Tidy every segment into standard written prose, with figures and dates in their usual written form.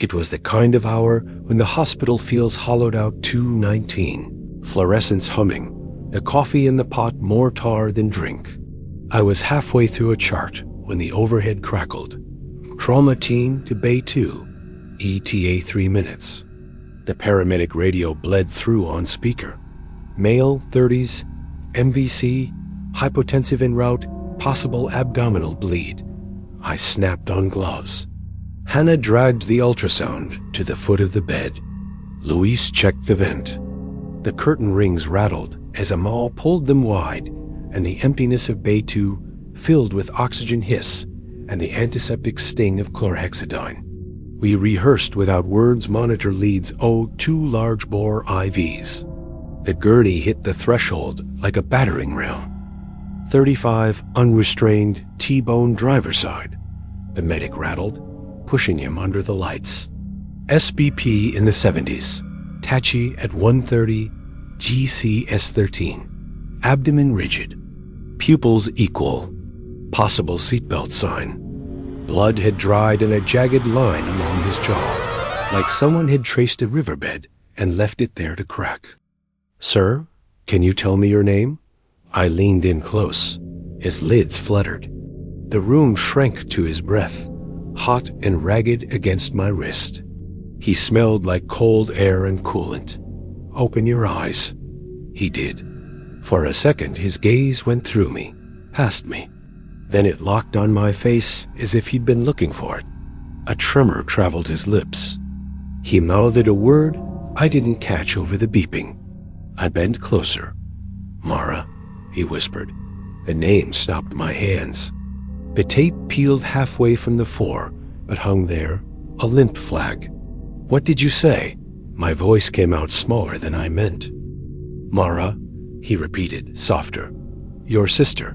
It was the kind of hour when the hospital feels hollowed out 2:19, fluorescence humming, the coffee in the pot more tar than drink. I was halfway through a chart when the overhead crackled. Trauma team to Bay 2, ETA 3 minutes. The paramedic radio bled through on speaker. Male, 30s, MVC, hypotensive en route, possible abdominal bleed. I snapped on gloves. Hannah dragged the ultrasound to the foot of the bed. Luis checked the vent. The curtain rings rattled as Amal pulled them wide, and the emptiness of Bay 2 filled with oxygen hiss and the antiseptic sting of chlorhexidine. We rehearsed without words monitor leads 2 large-bore IVs. The gurney hit the threshold like a battering ram. 35 unrestrained T-bone driver side, the medic rattled, pushing him under the lights. SBP in the 70s, Tachi at 130, GCS13. Abdomen rigid, pupils equal, possible seatbelt sign. Blood had dried in a jagged line along his jaw, like someone had traced a riverbed and left it there to crack. "Sir, can you tell me your name?" I leaned in close. His lids fluttered. The room shrank to his breath, hot and ragged against my wrist. He smelled like cold air and coolant. "Open your eyes." He did. For a second, his gaze went through me, past me. Then it locked on my face as if he'd been looking for it. A tremor traveled his lips. He mouthed a word I didn't catch over the beeping. I bent closer. "Mara," he whispered. The name stopped my hands. The tape peeled halfway from the 4, but hung there, a limp flag. "What did you say?" My voice came out smaller than I meant. "Mara," he repeated, softer. "Your sister."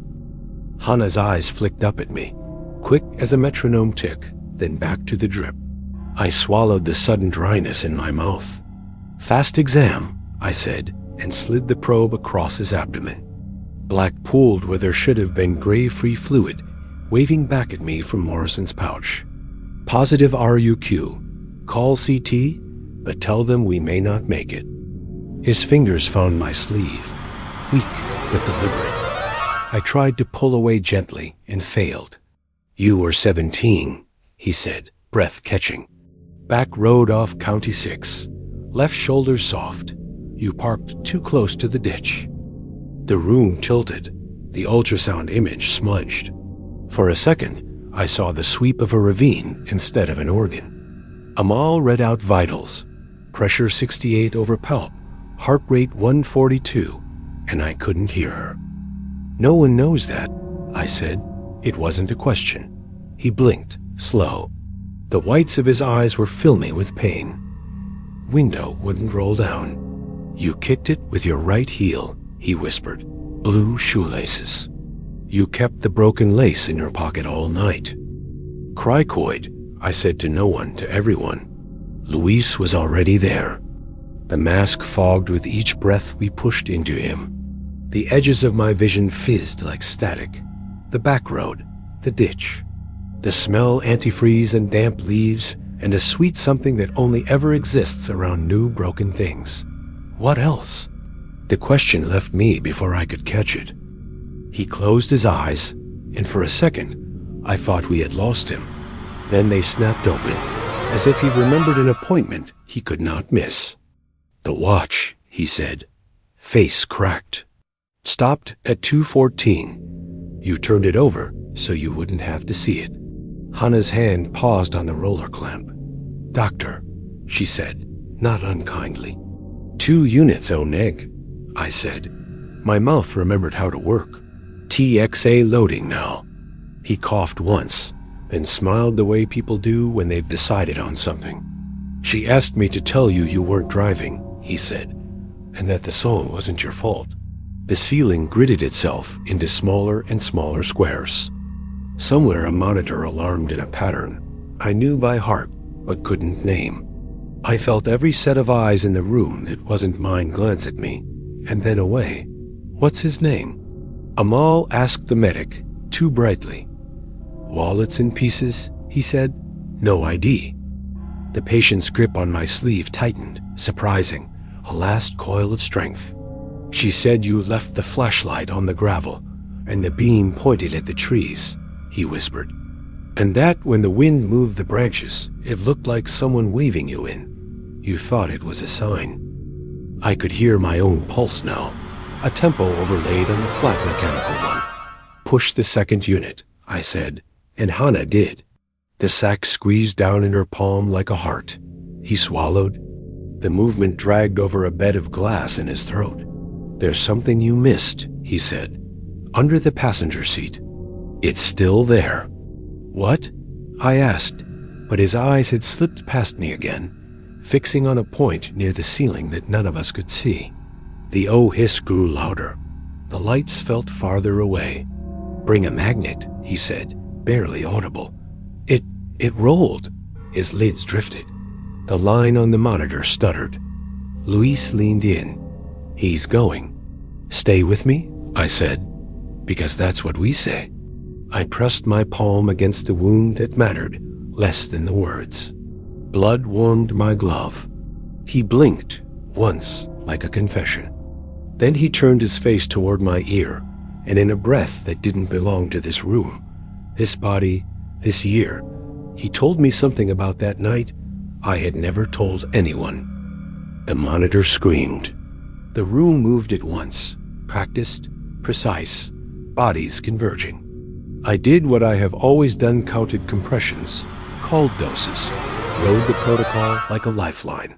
Hannah's eyes flicked up at me, quick as a metronome tick, then back to the drip. I swallowed the sudden dryness in my mouth. "Fast exam," I said, and slid the probe across his abdomen. Black pooled where there should have been gray-free fluid, waving back at me from Morrison's pouch. "Positive RUQ. Call CT, but tell them we may not make it." His fingers found my sleeve, weak but deliberate. I tried to pull away gently and failed. "You were 17, he said, breath catching. "Back road off County 6. Left shoulder soft. You parked too close to the ditch." The room tilted. The ultrasound image smudged. For a second, I saw the sweep of a ravine instead of an organ. Amal read out vitals. Pressure 68 over palp, heart rate 142, and I couldn't hear her. "No one knows that," I said. It wasn't a question. He blinked, slow. The whites of his eyes were filmy with pain. Window wouldn't roll down. "You kicked it with your right heel," he whispered. "Blue shoelaces. You kept the broken lace in your pocket all night." "Cricoid," I said to no one, to everyone. Luis was already there. The mask fogged with each breath we pushed into him. The edges of my vision fizzed like static. The back road, the ditch. The smell antifreeze and damp leaves, and a sweet something that only ever exists around new broken things. What else? The question left me before I could catch it. He closed his eyes, and for a second, I thought we had lost him. Then they snapped open, as if he remembered an appointment he could not miss. "The watch," he said. Face cracked. "Stopped at 2:14. You turned it over so you wouldn't have to see it." Hannah's hand paused on the roller clamp. "Doctor," she said, not unkindly. 2 units, oh neg," I said. My mouth remembered how to work. "TXA loading now." He coughed once, then smiled the way people do when they've decided on something. "She asked me to tell you you weren't driving," he said, "and that the song wasn't your fault." The ceiling gridded itself into smaller and smaller squares. Somewhere a monitor alarmed in a pattern I knew by heart but couldn't name. I felt every set of eyes in the room that wasn't mine glance at me, and then away. "What's his name?" Amal asked the medic, too brightly. "Wallets in pieces," he said. "No ID." The patient's grip on my sleeve tightened, surprising, a last coil of strength. "She said you left the flashlight on the gravel, and the beam pointed at the trees," he whispered. "And that when the wind moved the branches, it looked like someone waving you in. You thought it was a sign." I could hear my own pulse now, a tempo overlaid on the flat mechanical one. "Push the second unit," I said, and Hannah did. The sack squeezed down in her palm like a heart. He swallowed. The movement dragged over a bed of glass in his throat. "There's something you missed," he said. "Under the passenger seat. It's still there." "What?" I asked, but his eyes had slipped past me again, fixing on a point near the ceiling that none of us could see. The hiss grew louder. The lights felt farther away. "Bring a magnet," he said, barely audible. It rolled. His lids drifted. The line on the monitor stuttered. Luis leaned in. "He's going." "Stay with me," I said, "because that's what we say." I pressed my palm against the wound that mattered less than the words. Blood warmed my glove. He blinked once, like a confession. Then he turned his face toward my ear, and in a breath that didn't belong to this room, this body, this year, he told me something about that night I had never told anyone. The monitor screamed. The room moved at once, practiced, precise, bodies converging. I did what I have always done, counted compressions, called doses, rode the protocol like a lifeline.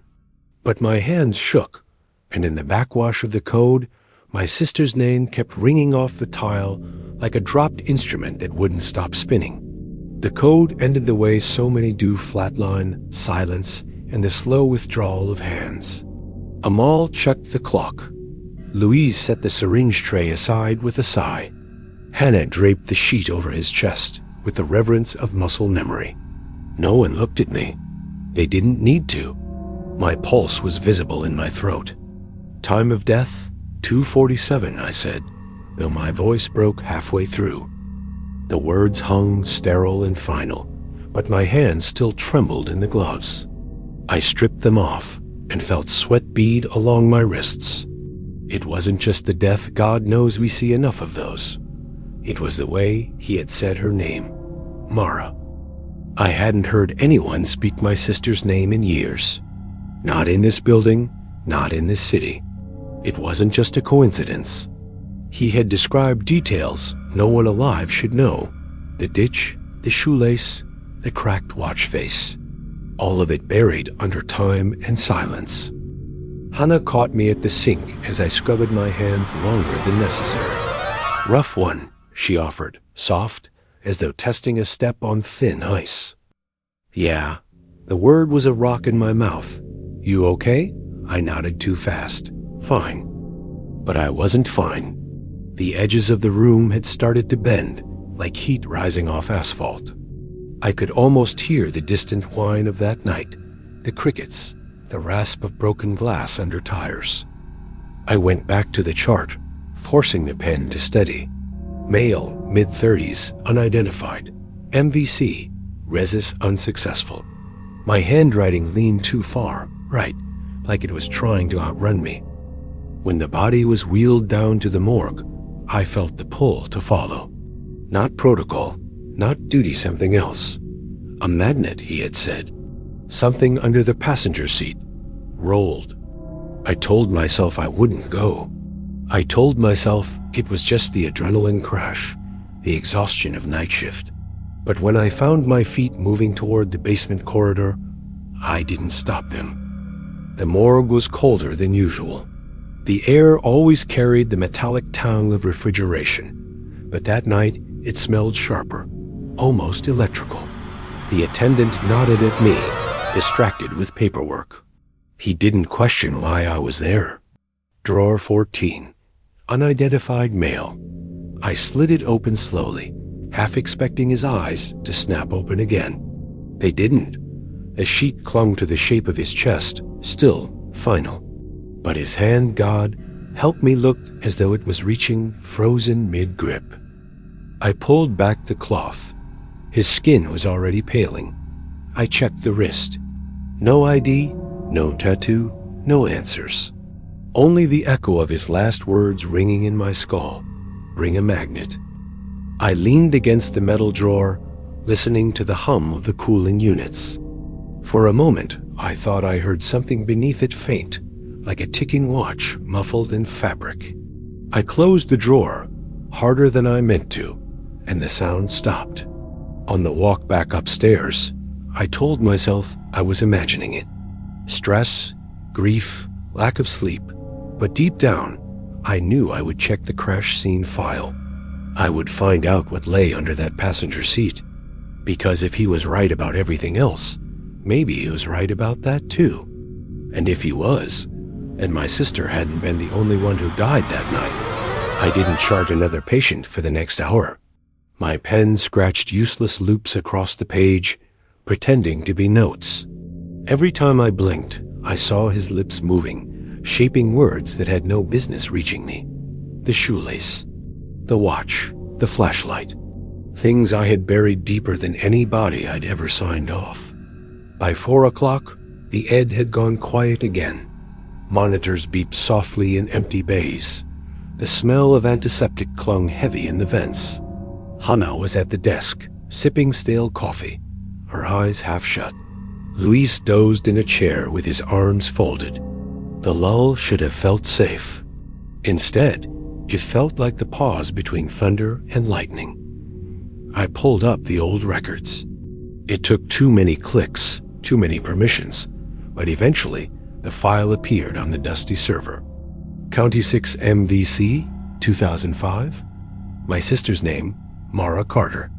But my hands shook, and in the backwash of the code, my sister's name kept ringing off the tile like a dropped instrument that wouldn't stop spinning. The code ended the way so many do: flatline, silence, and the slow withdrawal of hands. Amal checked the clock. Louise set the syringe tray aside with a sigh. Hannah draped the sheet over his chest with the reverence of muscle memory. No one looked at me. They didn't need to. My pulse was visible in my throat. "Time of death, 2:47, I said, though my voice broke halfway through. The words hung sterile and final, but my hands still trembled in the gloves. I stripped them off and felt sweat bead along my wrists. It wasn't just the death, God knows we see enough of those. It was the way he had said her name, Mara. I hadn't heard anyone speak my sister's name in years. Not in this building, not in this city. It wasn't just a coincidence. He had described details no one alive should know. The ditch, the shoelace, the cracked watch face. All of it buried under time and silence. Hannah caught me at the sink as I scrubbed my hands longer than necessary. "Rough one," she offered, soft, as though testing a step on thin ice. "Yeah." The word was a rock in my mouth. "You okay?" I nodded too fast. "Fine." But I wasn't fine. The edges of the room had started to bend, like heat rising off asphalt. I could almost hear the distant whine of that night, the crickets, the rasp of broken glass under tires. I went back to the chart, forcing the pen to steady. Male, mid-30s, unidentified. MVC, resus unsuccessful. My handwriting leaned too far, right, like it was trying to outrun me. When the body was wheeled down to the morgue, I felt the pull to follow. Not protocol, not duty, something else. A magnet, he had said. Something under the passenger seat. Rolled. I told myself I wouldn't go. I told myself it was just the adrenaline crash, the exhaustion of night shift. But when I found my feet moving toward the basement corridor, I didn't stop them. The morgue was colder than usual. The air always carried the metallic tang of refrigeration, but that night it smelled sharper, almost electrical. The attendant nodded at me, distracted with paperwork. He didn't question why I was there. Drawer 14, unidentified male. I slid it open slowly, half expecting his eyes to snap open again. They didn't. The sheet clung to the shape of his chest, still final. But his hand, God, helped me, looked as though it was reaching frozen mid-grip. I pulled back the cloth. His skin was already paling. I checked the wrist. No ID, no tattoo, no answers. Only the echo of his last words ringing in my skull. Bring a magnet. I leaned against the metal drawer, listening to the hum of the cooling units. For a moment, I thought I heard something beneath it faint, like a ticking watch muffled in fabric. I closed the drawer, harder than I meant to, and the sound stopped. On the walk back upstairs, I told myself I was imagining it. Stress, grief, lack of sleep, but deep down, I knew I would check the crash scene file. I would find out what lay under that passenger seat. Because if he was right about everything else, maybe he was right about that too. And if he was, and my sister hadn't been the only one who died that night, I didn't chart another patient for the next hour. My pen scratched useless loops across the page, pretending to be notes. Every time I blinked, I saw his lips moving, shaping words that had no business reaching me. The shoelace, the watch, the flashlight. Things I had buried deeper than any body I'd ever signed off. By 4 o'clock, the Ed had gone quiet again. Monitors beeped softly in empty bays. The smell of antiseptic clung heavy in the vents. Hannah was at the desk, sipping stale coffee, her eyes half shut. Luis dozed in a chair with his arms folded. The lull should have felt safe. Instead, it felt like the pause between thunder and lightning. I pulled up the old records. It took too many clicks, too many permissions, but eventually the file appeared on the dusty server. County 6 MVC, 2005. My sister's name, Mara Carter.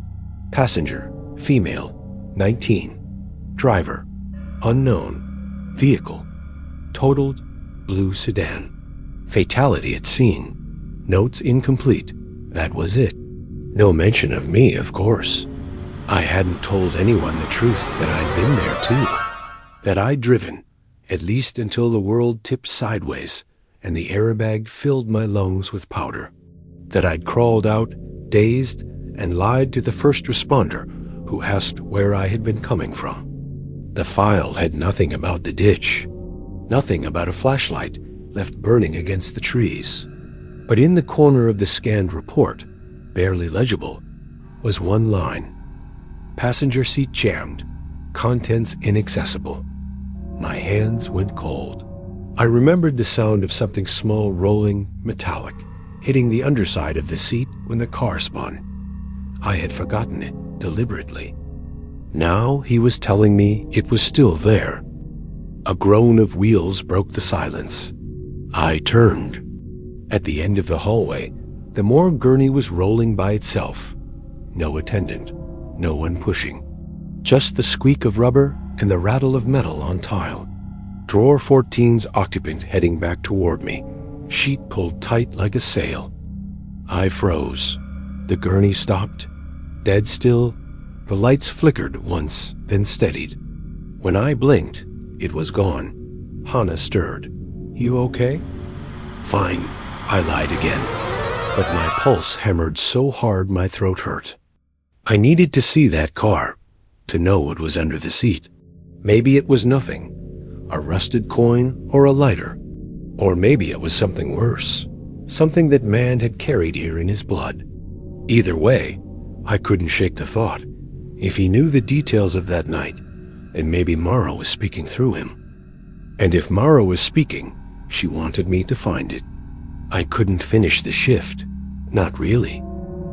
Passenger, female, 19. Driver, unknown. Vehicle, totaled, blue sedan. Fatality at scene. Notes incomplete. That was it. No mention of me, of course. I hadn't told anyone the truth that I'd been there too. That I'd driven, at least until the world tipped sideways and the airbag filled my lungs with powder. That I'd crawled out, dazed, and lied to the first responder who asked where I had been coming from. The file had nothing about the ditch, nothing about a flashlight left burning against the trees. But in the corner of the scanned report, barely legible, was one line. Passenger seat jammed, contents inaccessible. My hands went cold. I remembered the sound of something small rolling, metallic, hitting the underside of the seat when the car spun. I had forgotten it deliberately. Now he was telling me it was still there. A groan of wheels broke the silence. I turned. At the end of the hallway, the morgue gurney was rolling by itself. No attendant, no one pushing. Just the squeak of rubber and the rattle of metal on tile. Drawer 14's occupant heading back toward me, sheet pulled tight like a sail. I froze. The gurney stopped. Dead still. The lights flickered once, then steadied. When I blinked, it was gone. Hannah stirred. You okay? Fine, I lied again. But my pulse hammered so hard my throat hurt. I needed to see that car, to know what was under the seat. Maybe it was nothing, a rusted coin or a lighter. Or maybe it was something worse, something that man had carried here in his blood. Either way, I couldn't shake the thought. If he knew the details of that night, and maybe Mara was speaking through him. And if Mara was speaking, she wanted me to find it. I couldn't finish the shift. Not really.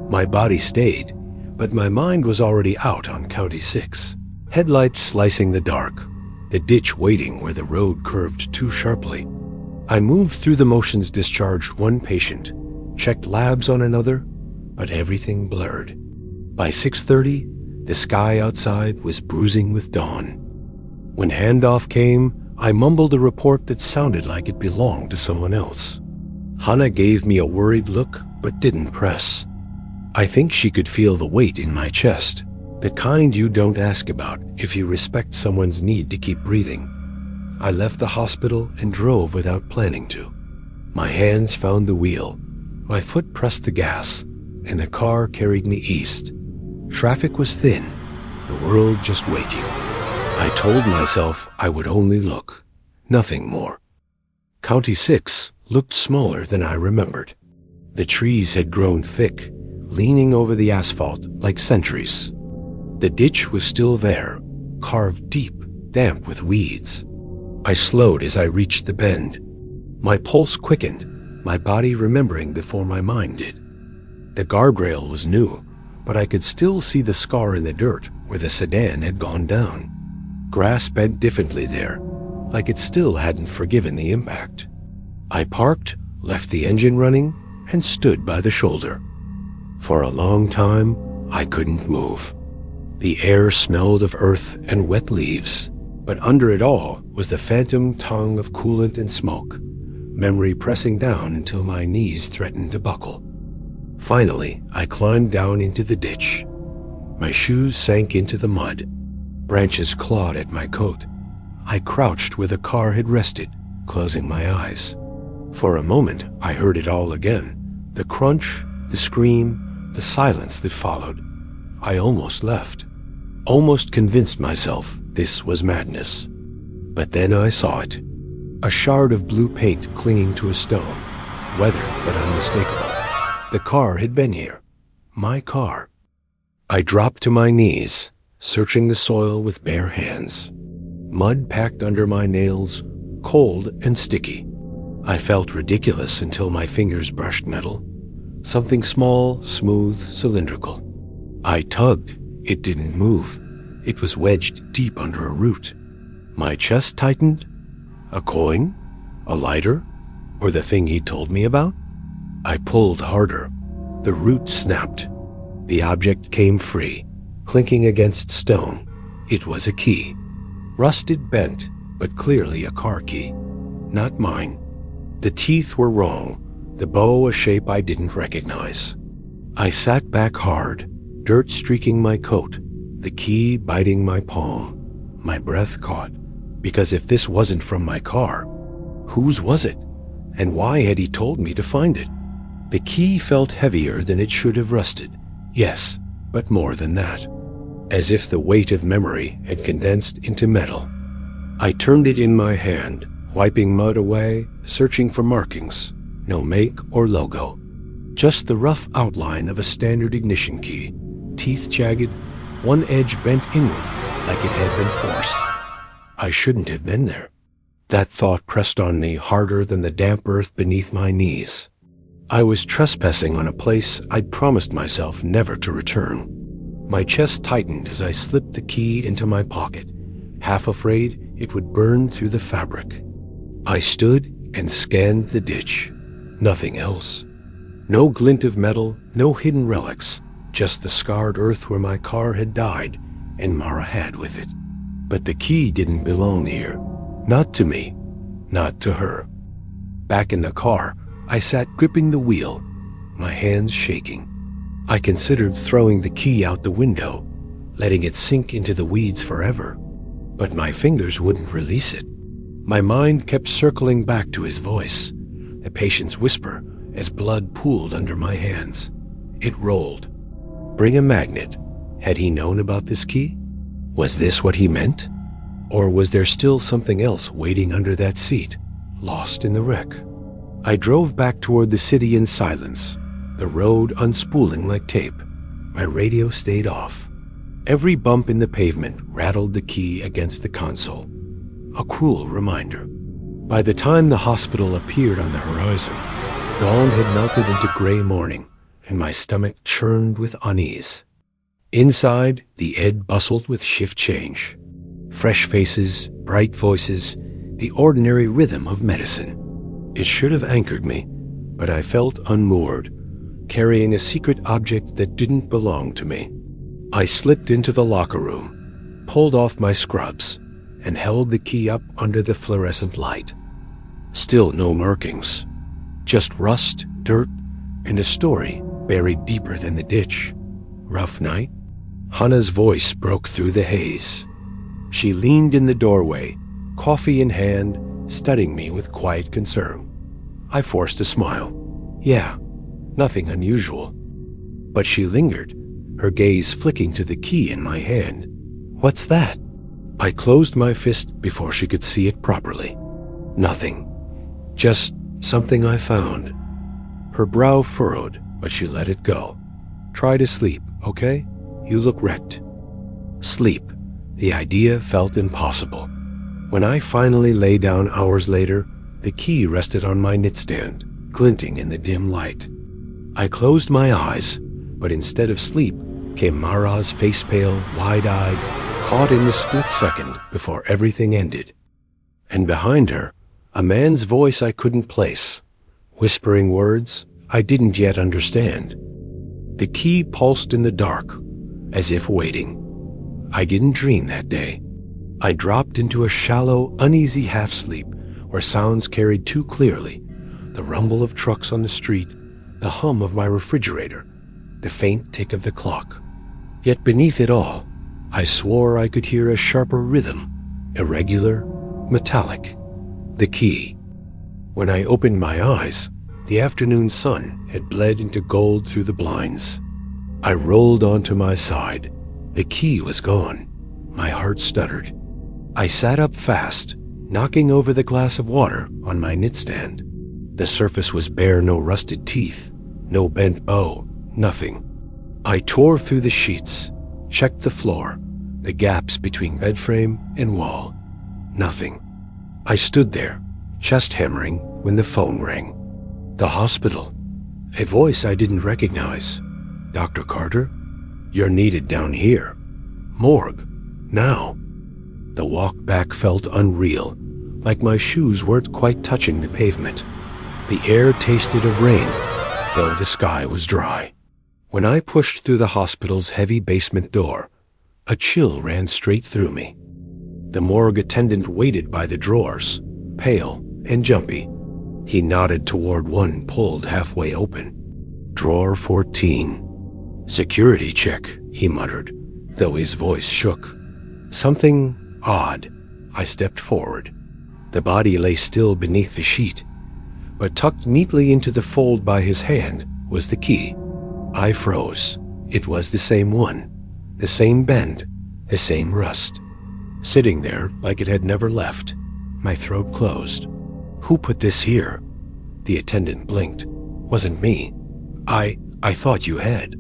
My body stayed, but my mind was already out on County 6. Headlights slicing the dark, the ditch waiting where the road curved too sharply. I moved through the motions discharged one patient, checked labs on another, but everything blurred. By 6:30, the sky outside was bruising with dawn. When handoff came, I mumbled a report that sounded like it belonged to someone else. Hannah gave me a worried look, but didn't press. I think she could feel the weight in my chest, the kind you don't ask about if you respect someone's need to keep breathing. I left the hospital and drove without planning to. My hands found the wheel, my foot pressed the gas, and the car carried me east. Traffic was thin, the world just waiting. I told myself I would only look, nothing more. County 6 looked smaller than I remembered. The trees had grown thick, leaning over the asphalt like sentries. The ditch was still there, carved deep, damp with weeds. I slowed as I reached the bend. My pulse quickened, my body remembering before my mind did. The guardrail was new, but I could still see the scar in the dirt where the sedan had gone down. Grass bent differently there, like it still hadn't forgiven the impact. I parked, left the engine running, and stood by the shoulder. For a long time, I couldn't move. The air smelled of earth and wet leaves, but under it all was the phantom tongue of coolant and smoke, memory pressing down until my knees threatened to buckle. Finally, I climbed down into the ditch. My shoes sank into the mud. Branches clawed at my coat. I crouched where the car had rested, closing my eyes. For a moment, I heard it all again. The crunch, the scream, the silence that followed. I almost left. Almost convinced myself this was madness. But then I saw it. A shard of blue paint clinging to a stone, weathered but unmistakable. The car had been here. My car. I dropped to my knees, searching the soil with bare hands. Mud packed under my nails, cold and sticky. I felt ridiculous until my fingers brushed metal. Something small, smooth, cylindrical. I tugged. It didn't move. It was wedged deep under a root. My chest tightened. A coin? A lighter? Or the thing he told me about? I pulled harder. The root snapped. The object came free, clinking against stone. It was a key. Rusted, bent, but clearly a car key. Not mine. The teeth were wrong, the bow a shape I didn't recognize. I sat back hard, dirt streaking my coat, the key biting my palm. My breath caught, because if this wasn't from my car, whose was it? And why had he told me to find it? The key felt heavier than it should have rusted. Yes, but more than that. As if the weight of memory had condensed into metal. I turned it in my hand, wiping mud away, searching for markings. No make or logo. Just the rough outline of a standard ignition key. Teeth jagged, one edge bent inward like it had been forced. I shouldn't have been there. That thought pressed on me harder than the damp earth beneath my knees. I was trespassing on a place I'd promised myself never to return. My chest tightened as I slipped the key into my pocket, half afraid it would burn through the fabric. I stood and scanned the ditch. Nothing else. No glint of metal, no hidden relics, just the scarred earth where my car had died and Mara had with it. But the key didn't belong here. Not to me. Not to her. Back in the car, I sat gripping the wheel, my hands shaking. I considered throwing the key out the window, letting it sink into the weeds forever. But my fingers wouldn't release it. My mind kept circling back to his voice, the patient's whisper as blood pooled under my hands. It rolled. Bring a magnet. Had he known about this key? Was this what he meant? Or was there still something else waiting under that seat, lost in the wreck? I drove back toward the city in silence, the road unspooling like tape. My radio stayed off. Every bump in the pavement rattled the key against the console. A cruel reminder. By the time the hospital appeared on the horizon, dawn had melted into gray morning, and my stomach churned with unease. Inside, the ed bustled with shift change. Fresh faces, bright voices, the ordinary rhythm of medicine. It should have anchored me, but I felt unmoored, carrying a secret object that didn't belong to me. I slipped into the locker room, pulled off my scrubs, and held the key up under the fluorescent light. Still no markings, just rust, dirt, and a story buried deeper than the ditch. Rough night? Hannah's voice broke through the haze. She leaned in the doorway, coffee in hand, studying me with quiet concern. I forced a smile. Yeah, nothing unusual. But she lingered, her gaze flicking to the key in my hand. What's that? I closed my fist before she could see it properly. Nothing. Just something I found. Her brow furrowed, but she let it go. Try to sleep, okay? You look wrecked. Sleep. The idea felt impossible. When I finally lay down hours later, the key rested on my nightstand, glinting in the dim light. I closed my eyes, but instead of sleep came Mara's face-pale, wide-eyed, caught in the split second before everything ended. And behind her, a man's voice I couldn't place, whispering words I didn't yet understand. The key pulsed in the dark, as if waiting. I didn't dream that day. I dropped into a shallow, uneasy half-sleep where sounds carried too clearly: the rumble of trucks on the street, the hum of my refrigerator, the faint tick of the clock. Yet beneath it all, I swore I could hear a sharper rhythm, irregular, metallic. The key. When I opened my eyes, the afternoon sun had bled into gold through the blinds. I rolled onto my side. The key was gone. My heart stuttered. I sat up fast, knocking over the glass of water on my nightstand. The surface was bare, no rusted teeth, no bent bow, nothing. I tore through the sheets, checked the floor, the gaps between bed frame and wall. Nothing. I stood there, chest hammering, when the phone rang. The hospital. A voice I didn't recognize. Dr. Carter? You're needed down here. Morgue. Now. The walk back felt unreal, like my shoes weren't quite touching the pavement. The air tasted of rain, though the sky was dry. When I pushed through the hospital's heavy basement door, a chill ran straight through me. The morgue attendant waited by the drawers, pale and jumpy. He nodded toward one pulled halfway open. Drawer 14. Security check, he muttered, though his voice shook. Something odd. I stepped forward. The body lay still beneath the sheet, but tucked neatly into the fold by his hand was the key. I froze. It was the same one, the same bend, the same rust. Sitting there like it had never left, my throat closed. Who put this here? The attendant blinked. Wasn't me. I thought you had.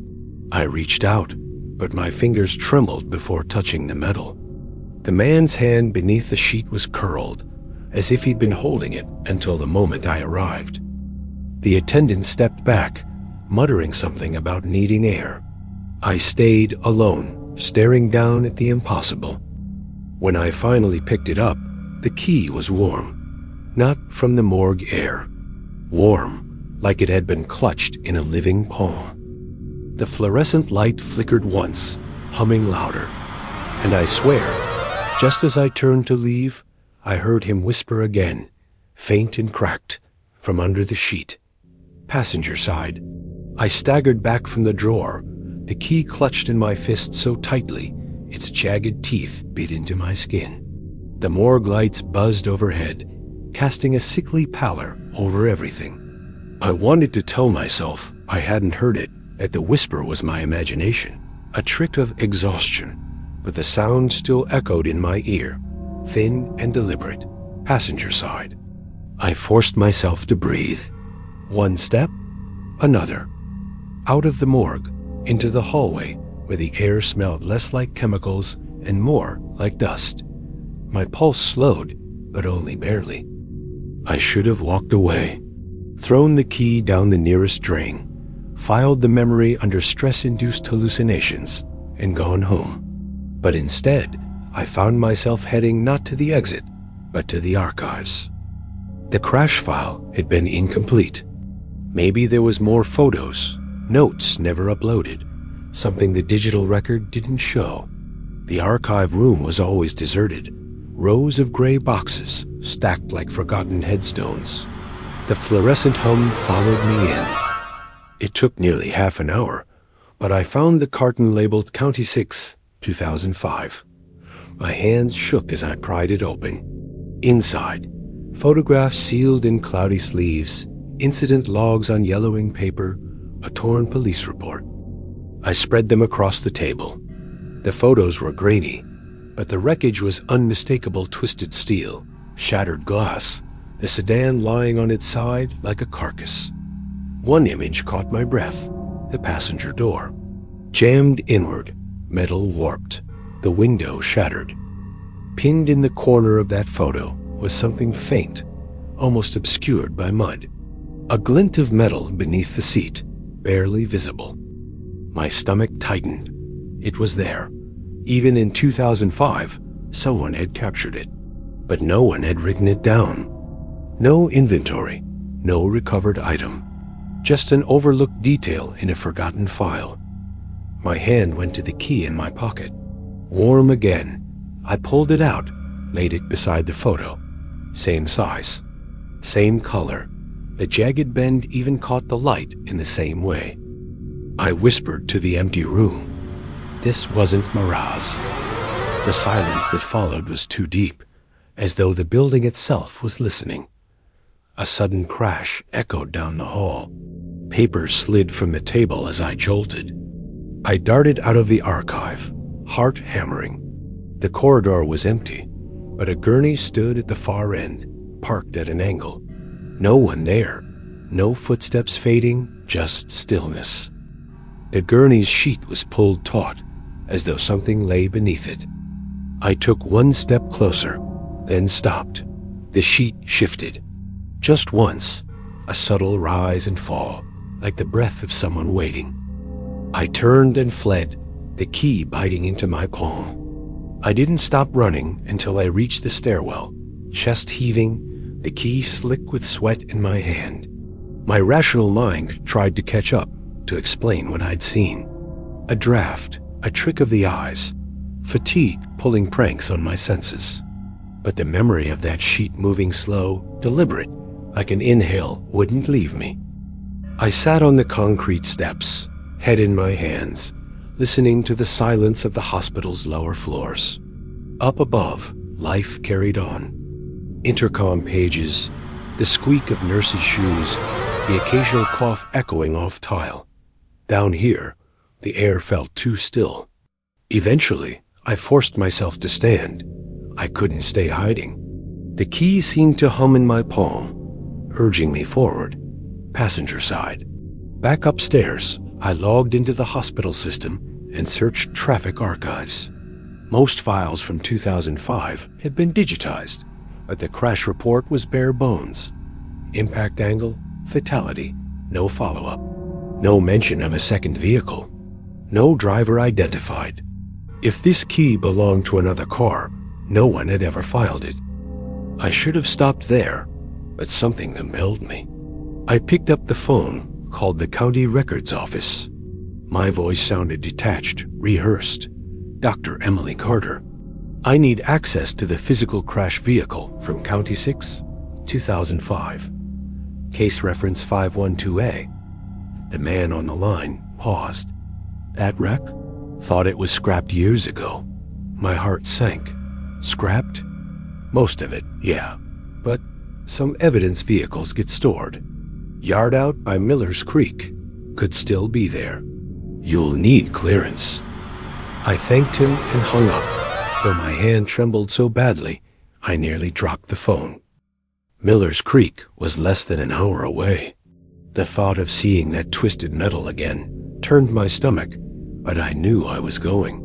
I reached out, but my fingers trembled before touching the metal. The man's hand beneath the sheet was curled, as if he'd been holding it until the moment I arrived. The attendant stepped back, muttering something about needing air. I stayed alone, staring down at the impossible. When I finally picked it up, the key was warm, not from the morgue air. Warm, like it had been clutched in a living palm. The fluorescent light flickered once, humming louder, and I swear, just as I turned to leave, I heard him whisper again, faint and cracked, from under the sheet. Passenger side. I staggered back from the drawer, the key clutched in my fist so tightly, its jagged teeth bit into my skin. The morgue lights buzzed overhead, casting a sickly pallor over everything. I wanted to tell myself I hadn't heard it, that the whisper was my imagination, a trick of exhaustion, but the sound still echoed in my ear, thin and deliberate, passenger side. I forced myself to breathe. One step, another. Out of the morgue, into the hallway where the air smelled less like chemicals and more like dust. My pulse slowed, but only barely. I should have walked away, thrown the key down the nearest drain, filed the memory under stress-induced hallucinations, and gone home. But instead, I found myself heading not to the exit, but to the archives. The crash file had been incomplete. Maybe there was more photos, notes never uploaded, something the digital record didn't show. The archive room was always deserted, rows of gray boxes stacked like forgotten headstones. The fluorescent hum followed me in. It took nearly half an hour, but I found the carton labeled County 6, 2005. My hands shook as I pried it open. Inside, photographs sealed in cloudy sleeves, incident logs on yellowing paper, a torn police report. I spread them across the table. The photos were grainy, but the wreckage was unmistakable twisted steel, shattered glass, the sedan lying on its side like a carcass. One image caught my breath, the passenger door. Jammed inward, metal warped, the window shattered. Pinned in the corner of that photo was something faint, almost obscured by mud. A glint of metal beneath the seat, barely visible. My stomach tightened. It was there. Even in 2005, someone had captured it. But no one had written it down. No inventory, no recovered item. Just an overlooked detail in a forgotten file. My hand went to the key in my pocket. Warm again. I pulled it out, laid it beside the photo. Same size, same color. The jagged bend even caught the light in the same way. I whispered to the empty room. This wasn't mirage. The silence that followed was too deep, as though the building itself was listening. A sudden crash echoed down the hall. Papers slid from the table as I jolted. I darted out of the archive, heart hammering. The corridor was empty, but a gurney stood at the far end, parked at an angle. No one there, no footsteps fading, just stillness. The gurney's sheet was pulled taut, as though something lay beneath it. I took one step closer, then stopped. The sheet shifted. Just once, a subtle rise and fall, like the breath of someone waiting. I turned and fled, the key biting into my palm. I didn't stop running until I reached the stairwell, chest heaving, the key slick with sweat in my hand. My rational mind tried to catch up, to explain what I'd seen. A draft, a trick of the eyes, fatigue pulling pranks on my senses. But the memory of that sheet moving slow, deliberate, like an inhale, wouldn't leave me. I sat on the concrete steps, head in my hands, listening to the silence of the hospital's lower floors. Up above, life carried on. Intercom pages, the squeak of nurses' shoes, the occasional cough echoing off tile. Down here, the air felt too still. Eventually, I forced myself to stand. I couldn't stay hiding. The key seemed to hum in my palm, urging me forward, passenger side. Back upstairs, I logged into the hospital system and searched traffic archives. Most files from 2005 had been digitized, but the crash report was bare bones. Impact angle, fatality, no follow-up. No mention of a second vehicle. No driver identified. If this key belonged to another car, no one had ever filed it. I should have stopped there, but something compelled me. I picked up the phone, called the county records office. My voice sounded detached, rehearsed. Dr. Emily Carter. I need access to the physical crash vehicle from County 6, 2005. Case reference 512A. The man on the line paused. That wreck? Thought it was scrapped years ago. My heart sank. Scrapped? Most of it, yeah. But some evidence vehicles get stored. Yard out by Miller's Creek could still be there. You'll need clearance. I thanked him and hung up, though my hand trembled so badly I nearly dropped the phone. Miller's Creek was less than an hour away. The thought of seeing that twisted metal again turned my stomach, but I knew I was going.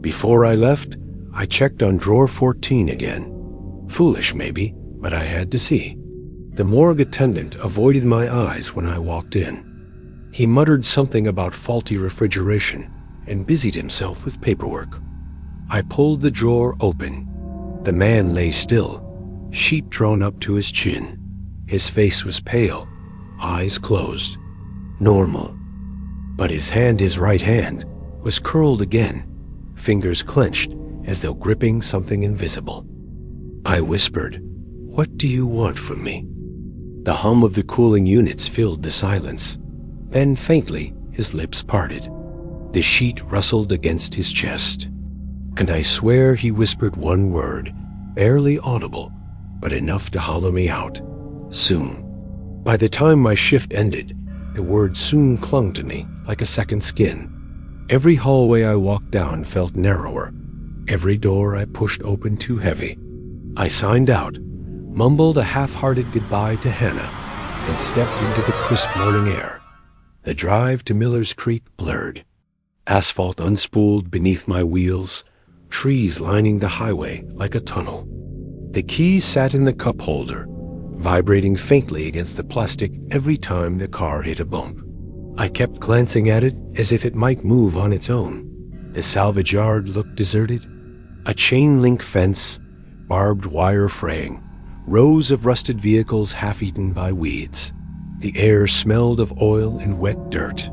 Before I left, I checked on drawer 14 again. Foolish maybe, but I had to see. The morgue attendant avoided my eyes when I walked in. He muttered something about faulty refrigeration and busied himself with paperwork. I pulled the drawer open. The man lay still, sheet drawn up to his chin. His face was pale, eyes closed. Normal. But his right hand, was curled again, fingers clenched as though gripping something invisible. I whispered, "What do you want from me?" The hum of the cooling units filled the silence. Then faintly, his lips parted. The sheet rustled against his chest. And I swear he whispered one word, barely audible, but enough to hollow me out. Soon. By the time my shift ended, the word soon clung to me like a second skin. Every hallway I walked down felt narrower, Every door I pushed open too heavy. I signed out, mumbled a half-hearted goodbye to Hannah, and stepped into the crisp morning air. The drive to Miller's Creek blurred. Asphalt unspooled beneath my wheels, trees lining the highway like a tunnel. The key sat in the cup holder, vibrating faintly against the plastic every time the car hit a bump. I kept glancing at it as if it might move on its own. The salvage yard looked deserted. A chain-link fence, barbed wire fraying, rows of rusted vehicles half-eaten by weeds. The air smelled of oil and wet dirt.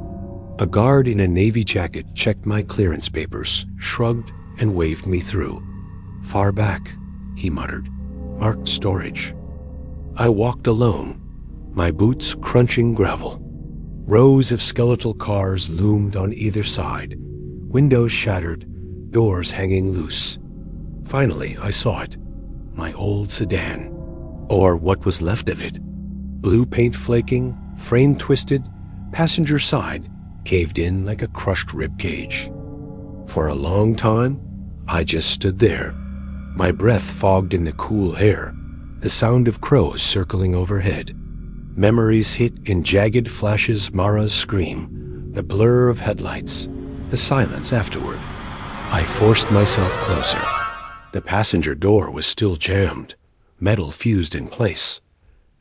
A guard in a navy jacket checked my clearance papers, shrugged, and waved me through. "Far back," he muttered. "Marked storage." I walked alone, my boots crunching gravel. Rows of skeletal cars loomed on either side, windows shattered, doors hanging loose. Finally, I saw it. My old sedan. Or what was left of it. Blue paint flaking, frame twisted, passenger side caved in like a crushed rib cage. For a long time, I just stood there, my breath fogged in the cool air, the sound of crows circling overhead. Memories hit in jagged flashes. Mara's scream, the blur of headlights, the silence afterward. I forced myself closer. The passenger door was still jammed, metal fused in place.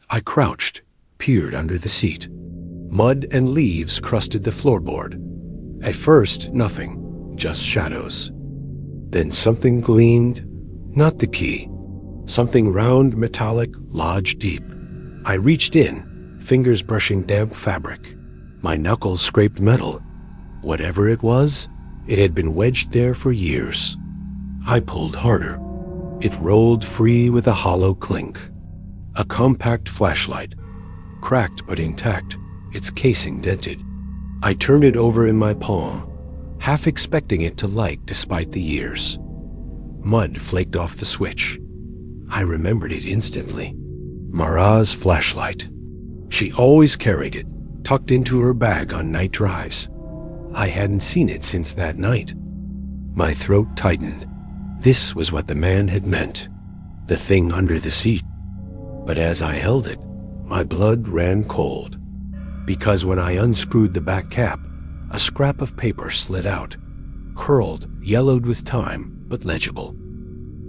I crouched, peered under the seat. Mud and leaves crusted the floorboard. At first, nothing, just shadows. Then something gleamed, not the key. Something round, metallic, lodged deep. I reached in, fingers brushing damp fabric. My knuckles scraped metal. Whatever it was, it had been wedged there for years. I pulled harder. It rolled free with a hollow clink. A compact flashlight, cracked but intact, its casing dented. I turned it over in my palm, half expecting it to light despite the years. Mud flaked off the switch. I remembered it instantly. Mara's flashlight. She always carried it, tucked into her bag on night drives. I hadn't seen it since that night. My throat tightened. This was what the man had meant. The thing under the seat. But as I held it, my blood ran cold. Because when I unscrewed the back cap, a scrap of paper slid out, curled, yellowed with time, but legible.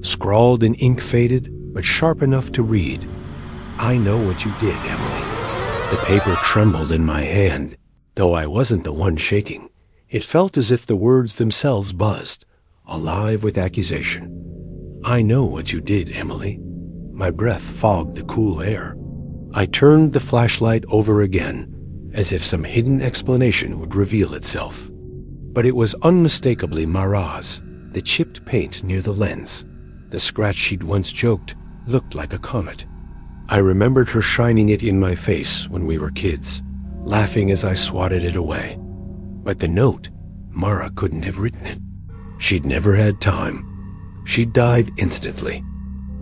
Scrawled in ink faded, but sharp enough to read. "I know what you did, Emily." The paper trembled in my hand. Though I wasn't the one shaking, it felt as if the words themselves buzzed, alive with accusation. "I know what you did, Emily." My breath fogged the cool air. I turned the flashlight over again, as if some hidden explanation would reveal itself. But it was unmistakably Mara's, the chipped paint near the lens. The scratch she'd once joked looked like a comet. I remembered her shining it in my face when we were kids, laughing as I swatted it away. But the note, Mara couldn't have written it. She'd never had time. She'd died instantly.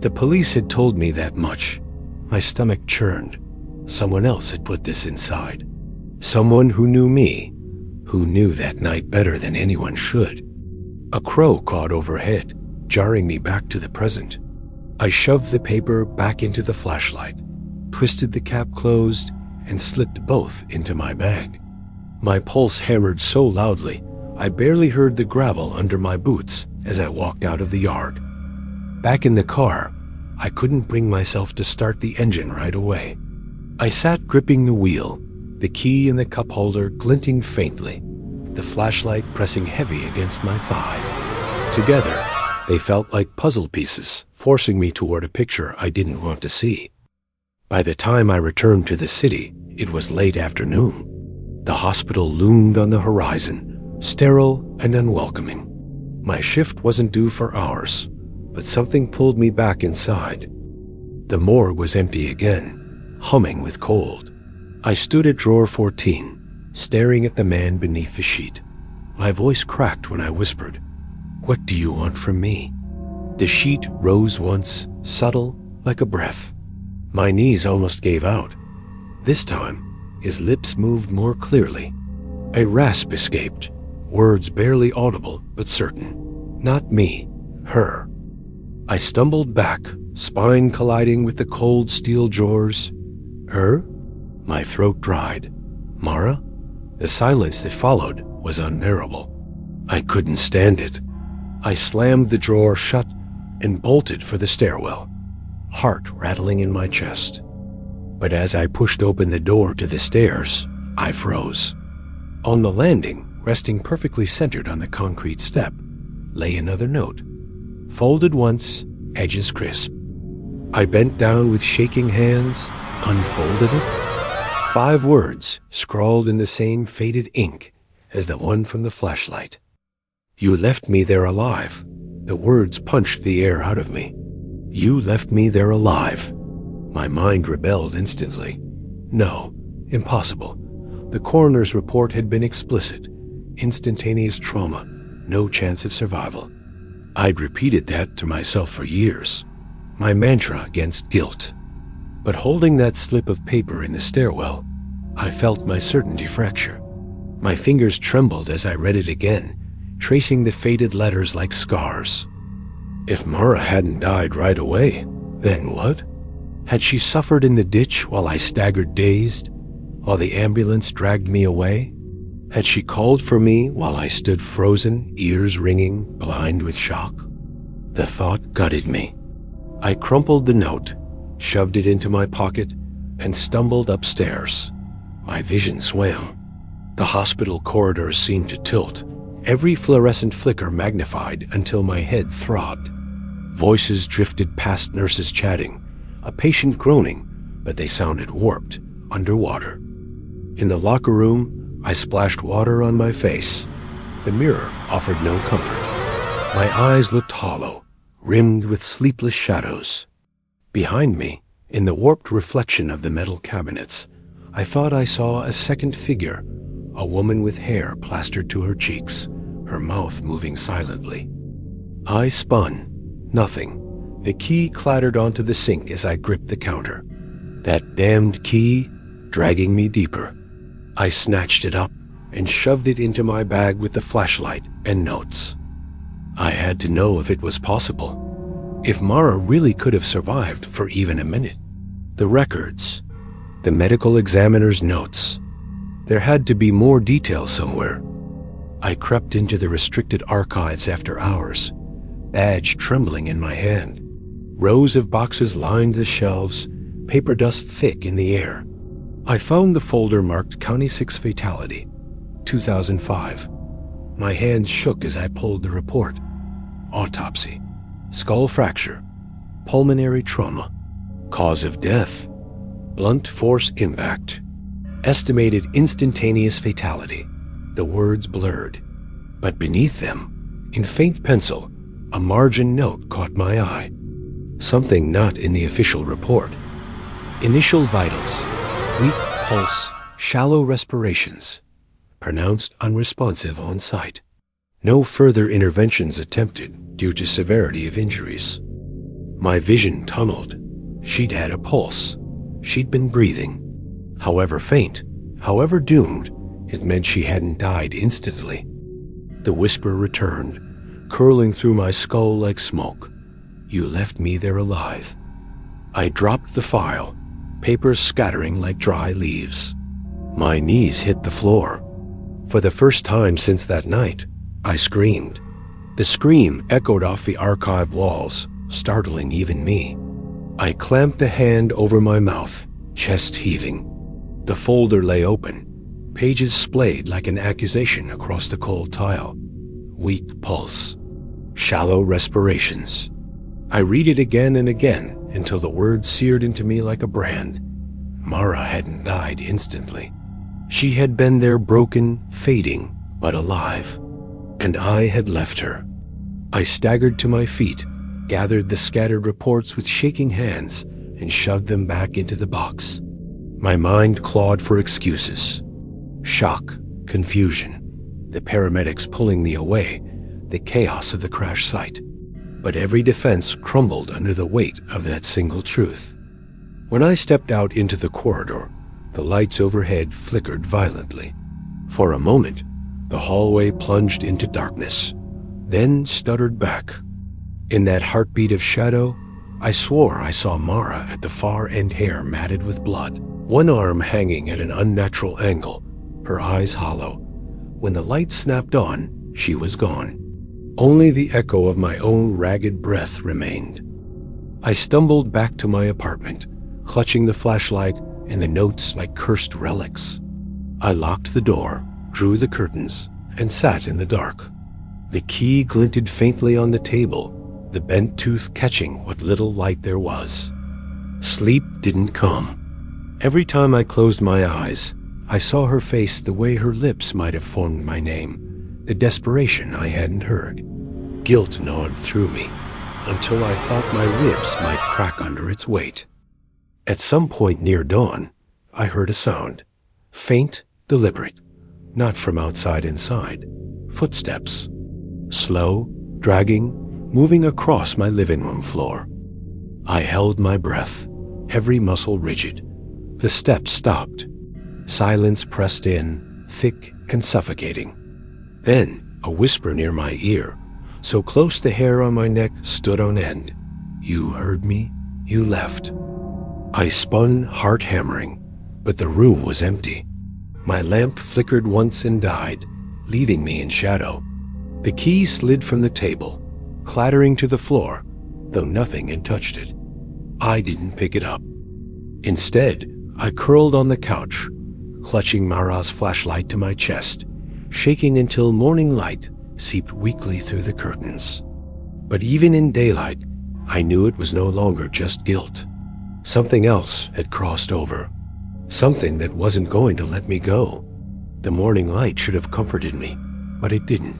The police had told me that much. My stomach churned. Someone else had put this inside. Someone who knew me, who knew that night better than anyone should. A crow cawed overhead, jarring me back to the present. I shoved the paper back into the flashlight, twisted the cap closed, and slipped both into my bag. My pulse hammered so loudly, I barely heard the gravel under my boots as I walked out of the yard. Back in the car, I couldn't bring myself to start the engine right away. I sat gripping the wheel, the key in the cup holder glinting faintly, the flashlight pressing heavy against my thigh. Together, they felt like puzzle pieces, forcing me toward a picture I didn't want to see. By the time I returned to the city, it was late afternoon. The hospital loomed on the horizon, sterile and unwelcoming. My shift wasn't due for hours, but something pulled me back inside. The morgue was empty again, humming with cold. I stood at drawer 14, staring at the man beneath the sheet. My voice cracked when I whispered, "What do you want from me?" The sheet rose once, subtle, like a breath. My knees almost gave out. This time, his lips moved more clearly. A rasp escaped, words barely audible but certain. "Not me. Her. I stumbled back, spine colliding with the cold steel drawers. Her? My throat dried. Mara? The silence that followed was unbearable. I couldn't stand it. I slammed the drawer shut and bolted for the stairwell, heart rattling in my chest. But as I pushed open the door to the stairs, I froze. On the landing, resting perfectly centered on the concrete step, lay another note. Folded once, edges crisp. I bent down with shaking hands, unfolded it. 5 words scrawled in the same faded ink as the one from the flashlight. You left me there alive. The words punched the air out of me. You left me there alive. My mind rebelled instantly. No, impossible. The coroner's report had been explicit. Instantaneous trauma, no chance of survival. I'd repeated that to myself for years. My mantra against guilt. But holding that slip of paper in the stairwell, I felt my certainty fracture. My fingers trembled as I read it again, tracing the faded letters like scars. If Mara hadn't died right away, then what? Had she suffered in the ditch while I staggered dazed, while the ambulance dragged me away? Had she called for me while I stood frozen, ears ringing, blind with shock? The thought gutted me. I crumpled the note, shoved it into my pocket, and stumbled upstairs. My vision swam. The hospital corridors seemed to tilt, every fluorescent flicker magnified until my head throbbed. Voices drifted past nurses chatting, a patient groaning, but they sounded warped, underwater. In the locker room, I splashed water on my face. The mirror offered no comfort. My eyes looked hollow, rimmed with sleepless shadows. Behind me, in the warped reflection of the metal cabinets, I thought I saw a second figure, a woman with hair plastered to her cheeks, her mouth moving silently. I spun. Nothing. The key clattered onto the sink as I gripped the counter. That damned key, dragging me deeper. I snatched it up and shoved it into my bag with the flashlight and notes. I had to know if it was possible. If Mara really could have survived for even a minute. The records. The medical examiner's notes. There had to be more detail somewhere. I crept into the restricted archives after hours, badge trembling in my hand. Rows of boxes lined the shelves, paper dust thick in the air. I found the folder marked County 6 Fatality, 2005. My hands shook as I pulled the report. Autopsy, skull fracture, pulmonary trauma. Cause of death, blunt force impact. Estimated instantaneous fatality. The words blurred. But beneath them, in faint pencil, a margin note caught my eye. Something not in the official report. Initial vitals. Weak pulse, shallow respirations. Pronounced unresponsive on site. No further interventions attempted due to severity of injuries. My vision tunneled. She'd had a pulse. She'd been breathing. However faint, however doomed, it meant she hadn't died instantly. The whisper returned, curling through my skull like smoke. You left me there alive. I dropped the file, papers scattering like dry leaves. My knees hit the floor. For the first time since that night, I screamed. The scream echoed off the archive walls, startling even me. I clamped a hand over my mouth, chest heaving. The folder lay open, pages splayed like an accusation across the cold tile. Weak pulse. Shallow respirations. I read it again and again until the words seared into me like a brand. Mara hadn't died instantly. She had been there broken, fading, but alive. And I had left her. I staggered to my feet, gathered the scattered reports with shaking hands, and shoved them back into the box. My mind clawed for excuses. Shock, confusion, the paramedics pulling me away, the chaos of the crash site. But every defense crumbled under the weight of that single truth. When I stepped out into the corridor, the lights overhead flickered violently. For a moment, the hallway plunged into darkness, then stuttered back. In that heartbeat of shadow, I swore I saw Mara at the far end, hair matted with blood, one arm hanging at an unnatural angle, her eyes hollow. When the light snapped on, she was gone. Only the echo of my own ragged breath remained. I stumbled back to my apartment, clutching the flashlight and the notes like cursed relics. I locked the door, drew the curtains, and sat in the dark. The key glinted faintly on the table, the bent tooth catching what little light there was. Sleep didn't come. Every time I closed my eyes, I saw her face the way her lips might have formed my name, the desperation I hadn't heard. Guilt gnawed through me, until I thought my ribs might crack under its weight. At some point near dawn, I heard a sound, faint, deliberate, not from outside inside. Footsteps, slow, dragging, moving across my living room floor. I held my breath, every muscle rigid. The steps stopped. Silence pressed in, thick and suffocating. Then, a whisper near my ear, so close the hair on my neck stood on end. "You heard me, you left." I spun, heart hammering, but the room was empty. My lamp flickered once and died, leaving me in shadow. The key slid from the table, clattering to the floor, though nothing had touched it. I didn't pick it up. Instead, I curled on the couch, clutching Mara's flashlight to my chest, shaking until morning light seeped weakly through the curtains. But even in daylight, I knew it was no longer just guilt. Something else had crossed over. Something that wasn't going to let me go. The morning light should have comforted me, but it didn't.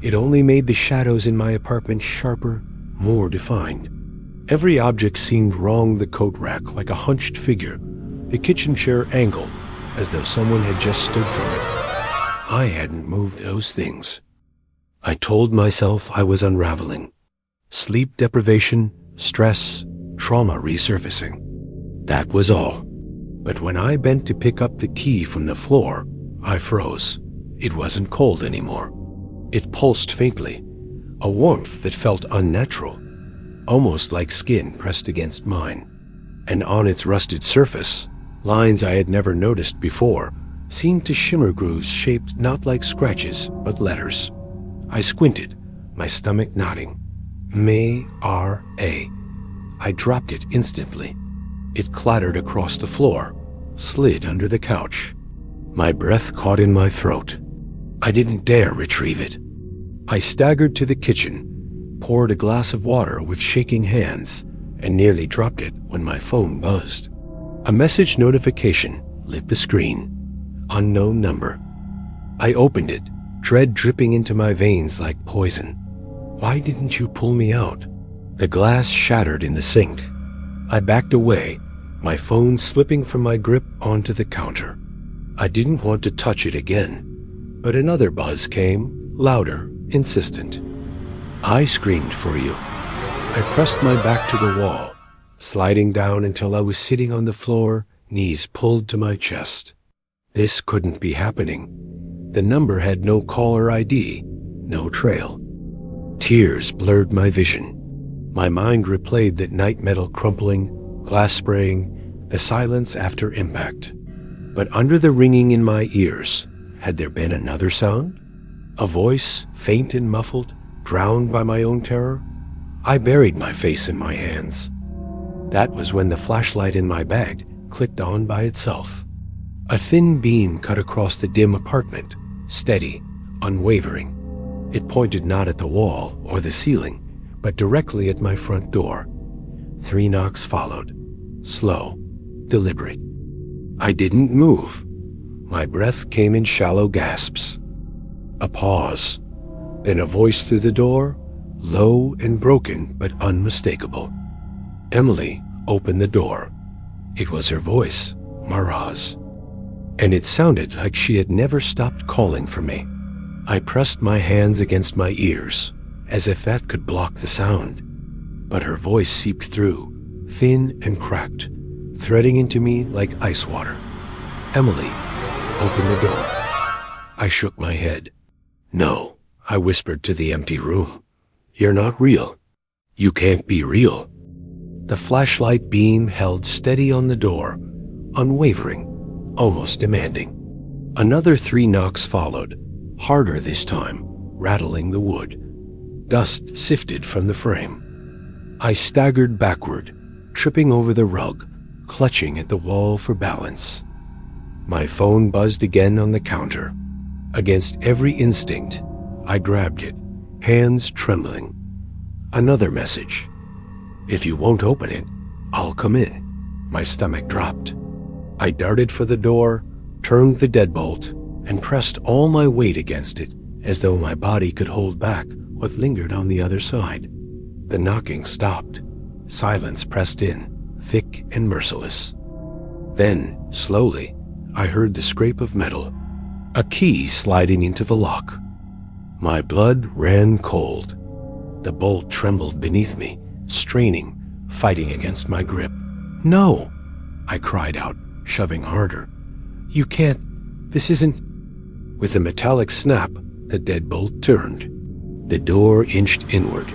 It only made the shadows in my apartment sharper, more defined. Every object seemed wrong, the coat rack like a hunched figure, the kitchen chair angled, as though someone had just stood from it. I hadn't moved those things. I told myself I was unraveling. Sleep deprivation, stress, trauma resurfacing. That was all. But when I bent to pick up the key from the floor, I froze. It wasn't cold anymore. It pulsed faintly, a warmth that felt unnatural, almost like skin pressed against mine. And on its rusted surface, lines I had never noticed before seemed to shimmer, grooves shaped not like scratches, but letters. I squinted, my stomach knotting. M-A-R-A. I dropped it instantly. It clattered across the floor, slid under the couch. My breath caught in my throat. I didn't dare retrieve it. I staggered to the kitchen, poured a glass of water with shaking hands, and nearly dropped it when my phone buzzed. A message notification lit the screen. Unknown number. I opened it, dread dripping into my veins like poison. Why didn't you pull me out? The glass shattered in the sink. I backed away, my phone slipping from my grip onto the counter. I didn't want to touch it again, but another buzz came, louder, insistent. I screamed for you. I pressed my back to the wall, sliding down until I was sitting on the floor, knees pulled to my chest. This couldn't be happening. The number had no caller ID, no trail. Tears blurred my vision. My mind replayed that night metal crumpling, glass spraying, the silence after impact. But under the ringing in my ears, had there been another sound? A voice, faint and muffled, drowned by my own terror? I buried my face in my hands. That was when the flashlight in my bag clicked on by itself. A thin beam cut across the dim apartment, steady, unwavering. It pointed not at the wall or the ceiling, but directly at my front door. 3 knocks followed, slow, deliberate. I didn't move. My breath came in shallow gasps. A pause, then a voice through the door, low and broken but unmistakable. Emily opened the door. It was her voice, Mara's. And it sounded like she had never stopped calling for me. I pressed my hands against my ears, as if that could block the sound. But her voice seeped through, thin and cracked, threading into me like ice water. Emily, open the door. I shook my head. No, I whispered to the empty room. You're not real. You can't be real. The flashlight beam held steady on the door, unwavering, almost demanding. Another 3 knocks followed, harder this time, rattling the wood. Dust sifted from the frame. I staggered backward, tripping over the rug, clutching at the wall for balance. My phone buzzed again on the counter. Against every instinct, I grabbed it, hands trembling. Another message. If you won't open it, I'll come in. My stomach dropped. I darted for the door, turned the deadbolt, and pressed all my weight against it, as though my body could hold back what lingered on the other side. The knocking stopped. Silence pressed in, thick and merciless. Then, slowly, I heard the scrape of metal, a key sliding into the lock. My blood ran cold. The bolt trembled beneath me, straining, fighting against my grip. "No!" I cried out, shoving harder. "You can't. This isn't—" With a metallic snap, the deadbolt turned. The door inched inward.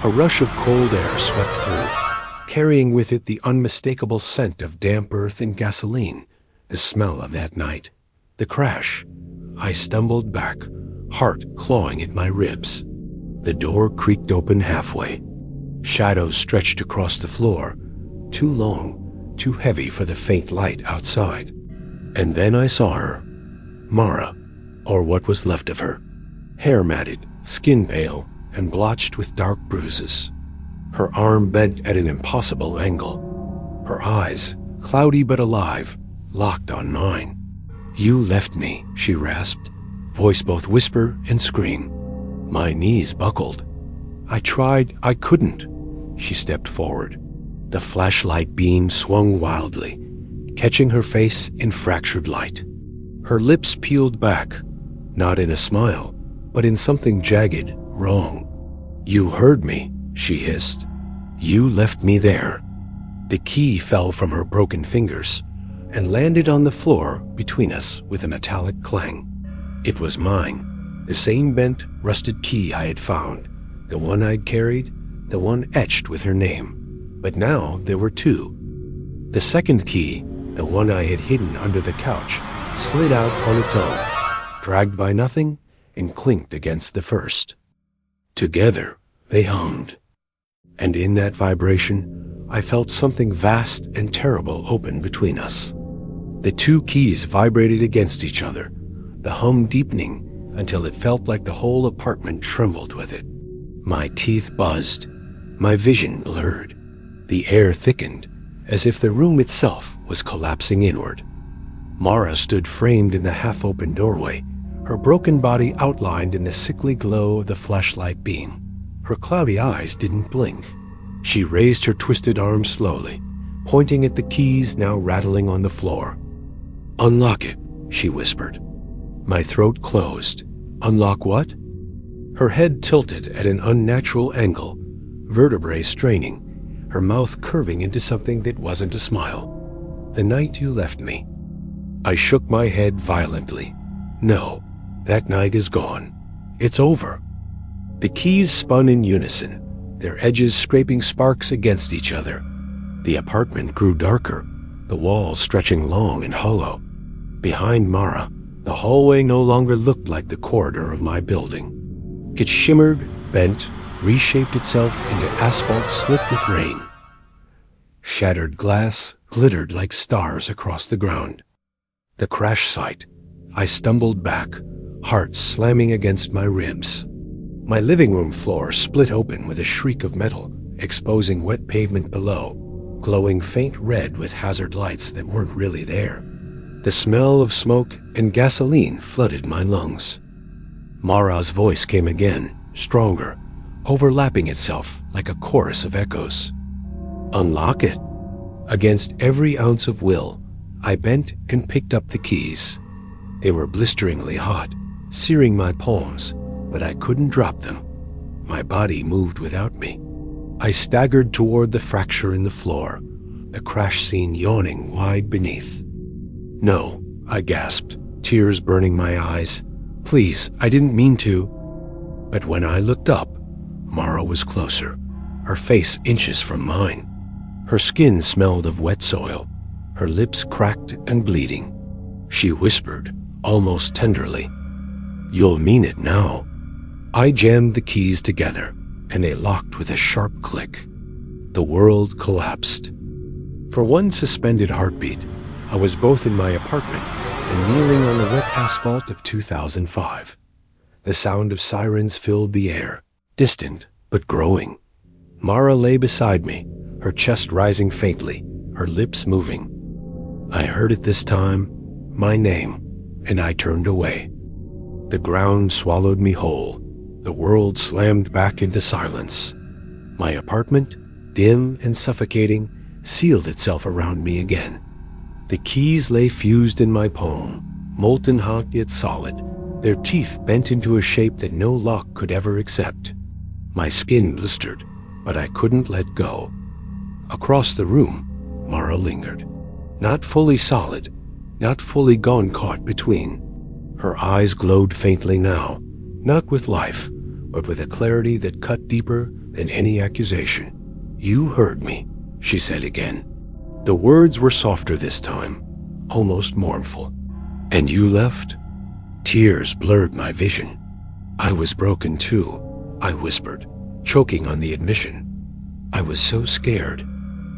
A rush of cold air swept through, carrying with it the unmistakable scent of damp earth and gasoline, the smell of that night. The crash. I stumbled back, heart clawing at my ribs. The door creaked open halfway. Shadows stretched across the floor, too long, too heavy for the faint light outside. And then I saw her. Mara, or what was left of her. Hair matted, skin pale, and blotched with dark bruises. Her arm bent at an impossible angle. Her eyes, cloudy but alive, locked on mine. "You left me," she rasped, voice both whisper and scream. My knees buckled. I tried, I couldn't. She stepped forward. The flashlight beam swung wildly, catching her face in fractured light. Her lips peeled back, not in a smile, but in something jagged, wrong. "You heard me," she hissed. "You left me there." The key fell from her broken fingers and landed on the floor between us with a metallic clang. It was mine, the same bent, rusted key I had found, the one I'd carried, the one etched with her name. But now there were 2. The second key, the one I had hidden under the couch, slid out on its own, dragged by nothing, and clinked against the first. Together, they hummed. And in that vibration, I felt something vast and terrible open between us. The 2 keys vibrated against each other, the hum deepening until it felt like the whole apartment trembled with it. My teeth buzzed, my vision blurred. The air thickened, as if the room itself was collapsing inward. Mara stood framed in the half-open doorway, her broken body outlined in the sickly glow of the flashlight beam. Her cloudy eyes didn't blink. She raised her twisted arms slowly, pointing at the keys now rattling on the floor. "Unlock it," she whispered. My throat closed. "Unlock what?" Her head tilted at an unnatural angle, vertebrae straining, her mouth curving into something that wasn't a smile. "The night you left me." I shook my head violently. "No, that night is gone. It's over." The keys spun in unison, their edges scraping sparks against each other. The apartment grew darker, the walls stretching long and hollow. Behind Mara, the hallway no longer looked like the corridor of my building. It shimmered, bent, reshaped itself into asphalt slick with rain. Shattered glass glittered like stars across the ground. The crash site. I stumbled back, heart slamming against my ribs. My living room floor split open with a shriek of metal, exposing wet pavement below, glowing faint red with hazard lights that weren't really there. The smell of smoke and gasoline flooded my lungs. Mara's voice came again, stronger, overlapping itself like a chorus of echoes. "Unlock it." Against every ounce of will, I bent and picked up the keys. They were blisteringly hot, searing my palms, but I couldn't drop them. My body moved without me. I staggered toward the fracture in the floor, the crash scene yawning wide beneath. "No," I gasped, tears burning my eyes. "Please, I didn't mean to." But when I looked up, Mara was closer, her face inches from mine. Her skin smelled of wet soil, her lips cracked and bleeding. She whispered, almost tenderly, "You'll mean it now." I jammed the keys together, and they locked with a sharp click. The world collapsed. For one suspended heartbeat, I was both in my apartment and kneeling on the wet asphalt of 2005. The sound of sirens filled the air, distant but growing. Mara lay beside me, her chest rising faintly, her lips moving. I heard it this time, my name, and I turned away. The ground swallowed me whole. The world slammed back into silence. My apartment, dim and suffocating, sealed itself around me again. The keys lay fused in my palm, molten hot yet solid, their teeth bent into a shape that no lock could ever accept. My skin blistered, but I couldn't let go. Across the room, Mara lingered. Not fully solid, not fully gone caught between. Her eyes glowed faintly now, not with life, but with a clarity that cut deeper than any accusation. "You heard me," she said again. The words were softer this time, almost mournful. "And you left?" Tears blurred my vision. "I was broken too," I whispered, choking on the admission. "I was so scared.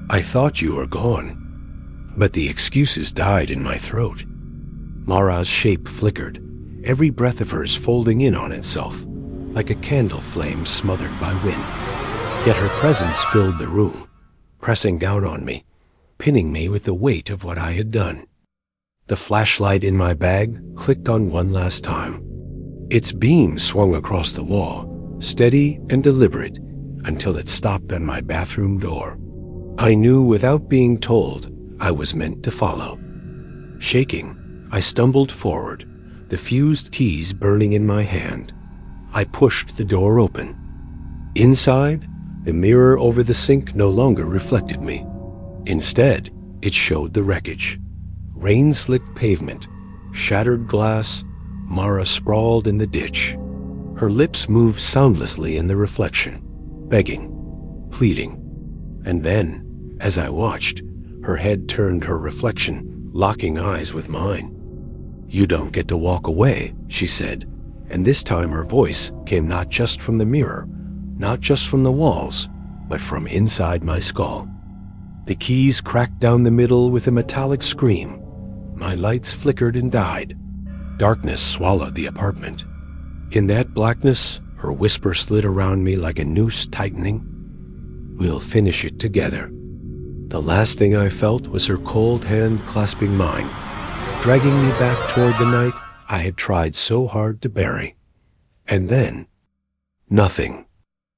I thought you were gone." But the excuses died in my throat. Mara's shape flickered, every breath of hers folding in on itself, like a candle flame smothered by wind. Yet her presence filled the room, pressing down on me, pinning me with the weight of what I had done. The flashlight in my bag clicked on one last time. Its beam swung across the wall, steady and deliberate, until it stopped on my bathroom door. I knew without being told I was meant to follow. Shaking, I stumbled forward, the fused keys burning in my hand. I pushed the door open. Inside, the mirror over the sink no longer reflected me. Instead, it showed the wreckage. Rain-slicked pavement, shattered glass, Mara sprawled in the ditch. Her lips moved soundlessly in the reflection, begging, pleading. And then, as I watched, her head turned her reflection, locking eyes with mine. "You don't get to walk away," she said, and this time her voice came not just from the mirror, not just from the walls, but from inside my skull. The keys cracked down the middle with a metallic scream. My lights flickered and died. Darkness swallowed the apartment. In that blackness, her whisper slid around me like a noose tightening. "We'll finish it together." The last thing I felt was her cold hand clasping mine, dragging me back toward the night I had tried so hard to bury. And then, nothing.